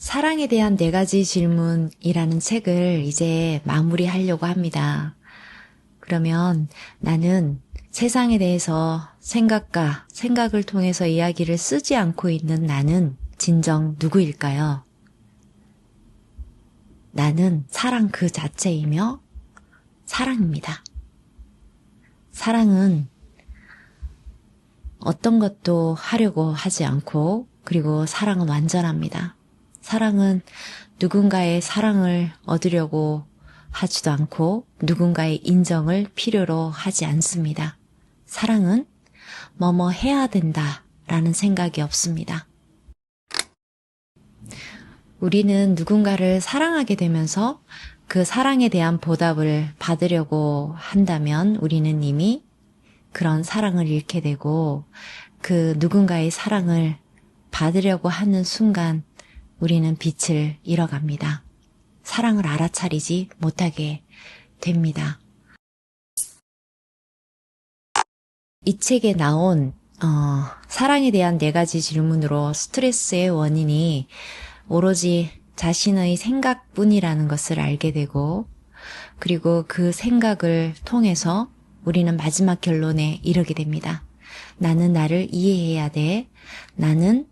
사랑에 대한 4가지 질문이라는 책을 이제 마무리하려고 합니다. 그러면 나는 세상에 대해서 생각을 통해서 이야기를 쓰지 않고 있는 나는 진정 누구일까요? 나는 사랑 그 자체이며 사랑입니다. 사랑은 어떤 것도 하려고 하지 않고, 그리고 사랑은 완전합니다. 사랑은 누군가의 사랑을 얻으려고 하지도 않고 누군가의 인정을 필요로 하지 않습니다. 사랑은 뭐뭐 해야 된다라는 생각이 없습니다. 우리는 누군가를 사랑하게 되면서 그 사랑에 대한 보답을 받으려고 한다면 우리는 이미 그런 사랑을 잃게 되고, 그 누군가의 사랑을 받으려고 하는 순간 우리는 빛을 잃어갑니다. 사랑을 알아차리지 못하게 됩니다. 이 책에 나온 사랑에 대한 4가지 질문으로 스트레스의 원인이 오로지 자신의 생각뿐이라는 것을 알게 되고, 그리고 그 생각을 통해서 우리는 마지막 결론에 이르게 됩니다. 나는 나를 이해해야 돼. 나는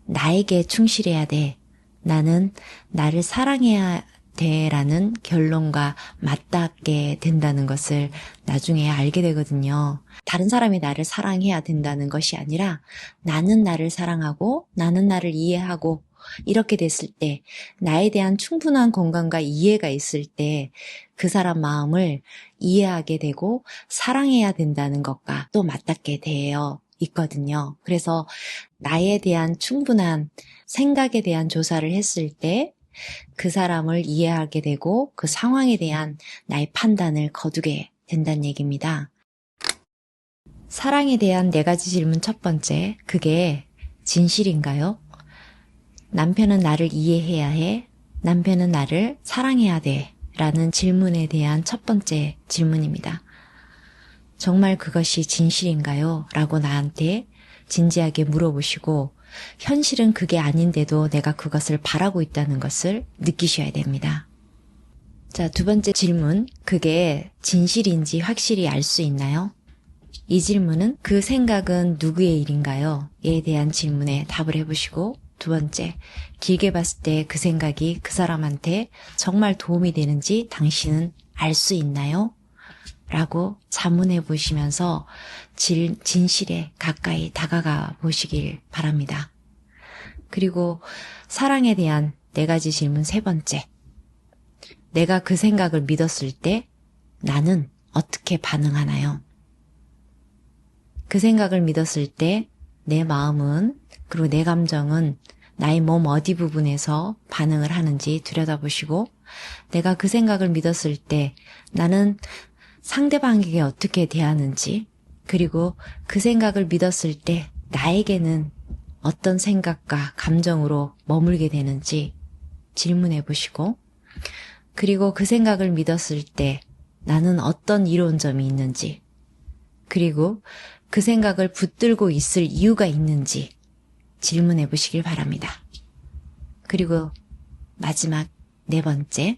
나에게 충실해야 돼. 나는 나를 사랑해야 돼 라는 결론과 맞닿게 된다는 것을 나중에 알게 되거든요. 다른 사람이 나를 사랑해야 된다는 것이 아니라 나는 나를 사랑하고 나는 나를 이해하고, 이렇게 됐을 때, 나에 대한 충분한 공감과 이해가 있을 때 그 사람 마음을 이해하게 되고 사랑해야 된다는 것과 또 맞닿게 되어 있거든요. 그래서 나에 대한 충분한 생각에 대한 조사를 했을 때 그 사람을 이해하게 되고 그 상황에 대한 나의 판단을 거두게 된다는 얘기입니다. 사랑에 대한 4가지 질문 첫 번째, 그게 진실인가요? 남편은 나를 이해해야 해. 남편은 나를 사랑해야 돼. 라는 질문에 대한 첫 번째 질문입니다. 정말 그것이 진실인가요? 라고 나한테 진지하게 물어보시고, 현실은 그게 아닌데도 내가 그것을 바라고 있다는 것을 느끼셔야 됩니다. 자, 2번째 질문, 그게 진실인지 확실히 알 수 있나요? 이 질문은 그 생각은 누구의 일인가요? 에 대한 질문에 답을 해보시고, 2번째, 길게 봤을 때 그 생각이 그 사람한테 정말 도움이 되는지 당신은 알 수 있나요? 라고 자문해 보시면서 진실에 가까이 다가가 보시길 바랍니다. 그리고 사랑에 대한 4가지 질문 3번째, 내가 그 생각을 믿었을 때 나는 어떻게 반응하나요? 그 생각을 믿었을 때 내 마음은, 그리고 내 감정은 나의 몸 어디 부분에서 반응을 하는지 들여다보시고, 내가 그 생각을 믿었을 때 나는 상대방에게 어떻게 대하는지, 그리고 그 생각을 믿었을 때 나에게는 어떤 생각과 감정으로 머물게 되는지 질문해 보시고, 그리고 그 생각을 믿었을 때 나는 어떤 이론점이 있는지, 그리고 그 생각을 붙들고 있을 이유가 있는지 질문해 보시길 바랍니다. 그리고 마지막 4번째,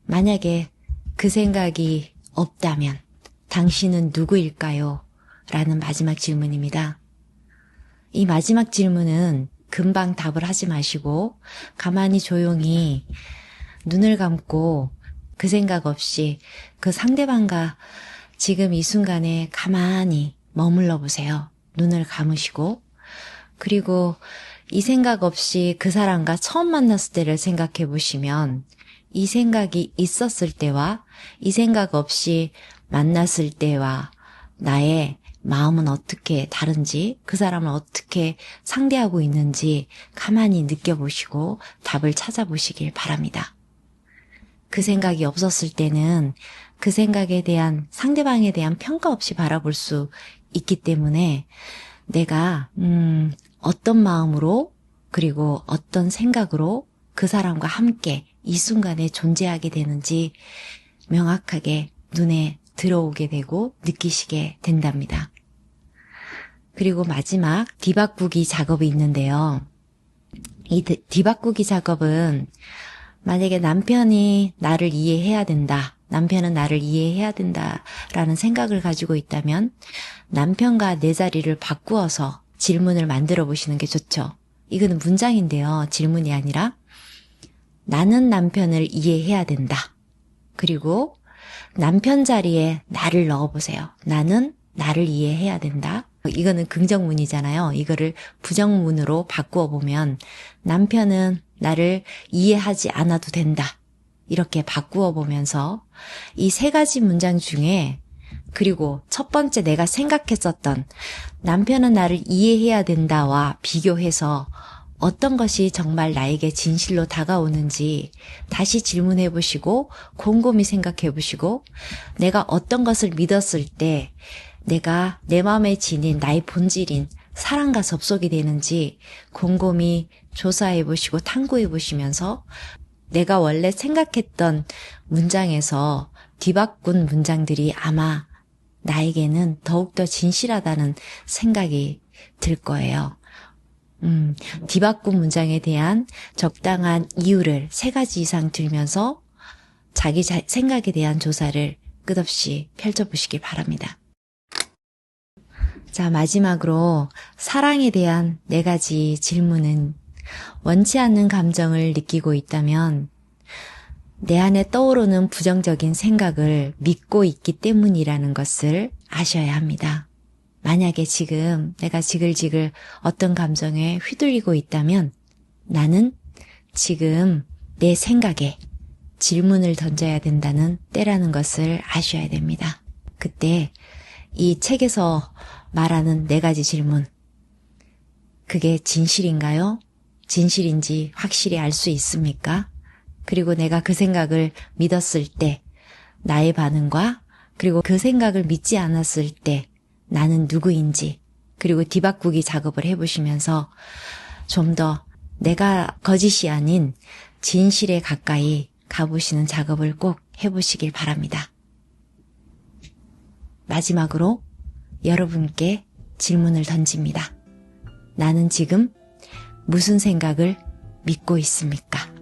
만약에 그 생각이 없다면 당신은 누구일까요? 라는 마지막 질문입니다. 이 마지막 질문은 금방 답을 하지 마시고 가만히 조용히 눈을 감고 그 생각 없이 그 상대방과 지금 이 순간에 가만히 머물러 보세요. 눈을 감으시고, 그리고 이 생각 없이 그 사람과 처음 만났을 때를 생각해 보시면 이 생각이 있었을 때와 이 생각 없이 만났을 때와 나의 마음은 어떻게 다른지, 그 사람을 어떻게 상대하고 있는지 가만히 느껴보시고 답을 찾아보시길 바랍니다. 그 생각이 없었을 때는 그 생각에 대한, 상대방에 대한 평가 없이 바라볼 수 있기 때문에 내가 어떤 마음으로, 그리고 어떤 생각으로 그 사람과 함께 이 순간에 존재하게 되는지 명확하게 눈에 들어오게 되고 느끼시게 된답니다. 그리고 마지막 뒤바꾸기 작업이 있는데요. 이 뒤바꾸기 작업은 만약에 남편이 나를 이해해야 된다, 남편은 나를 이해해야 된다라는 생각을 가지고 있다면 남편과 내 자리를 바꾸어서 질문을 만들어 보시는 게 좋죠. 이거는 문장인데요. 질문이 아니라 나는 남편을 이해해야 된다. 그리고 남편 자리에 나를 넣어보세요. 나는 나를 이해해야 된다. 이거는 긍정문이잖아요. 이거를 부정문으로 바꾸어 보면 남편은 나를 이해하지 않아도 된다. 이렇게 바꾸어 보면서 이 세 가지 문장 중에 그리고 첫 번째 내가 생각했었던 남편은 나를 이해해야 된다와 비교해서 어떤 것이 정말 나에게 진실로 다가오는지 다시 질문해 보시고 곰곰이 생각해 보시고 내가 어떤 것을 믿었을 때 내가 내 마음에 지닌 나의 본질인 사랑과 접속이 되는지 곰곰이 조사해 보시고 탐구해 보시면서 내가 원래 생각했던 문장에서 뒤바꾼 문장들이 아마 나에게는 더욱더 진실하다는 생각이 들 거예요. 뒤바꾼 문장에 대한 적당한 이유를 3가지 이상 들면서 자기 생각에 대한 조사를 끝없이 펼쳐보시길 바랍니다. 자, 마지막으로 사랑에 대한 4가지 질문은 원치 않는 감정을 느끼고 있다면 내 안에 떠오르는 부정적인 생각을 믿고 있기 때문이라는 것을 아셔야 합니다. 만약에 지금 내가 지글지글 어떤 감정에 휘둘리고 있다면 나는 지금 내 생각에 질문을 던져야 된다는 때라는 것을 아셔야 됩니다. 그때 이 책에서 말하는 4가지 질문, 그게 진실인가요? 진실인지 확실히 알 수 있습니까? 그리고 내가 그 생각을 믿었을 때 나의 반응과 그리고 그 생각을 믿지 않았을 때 나는 누구인지 그리고 뒤바꾸기 작업을 해보시면서 좀 더 내가 거짓이 아닌 진실에 가까이 가보시는 작업을 꼭 해보시길 바랍니다. 마지막으로 여러분께 질문을 던집니다. 나는 지금 무슨 생각을 믿고 있습니까?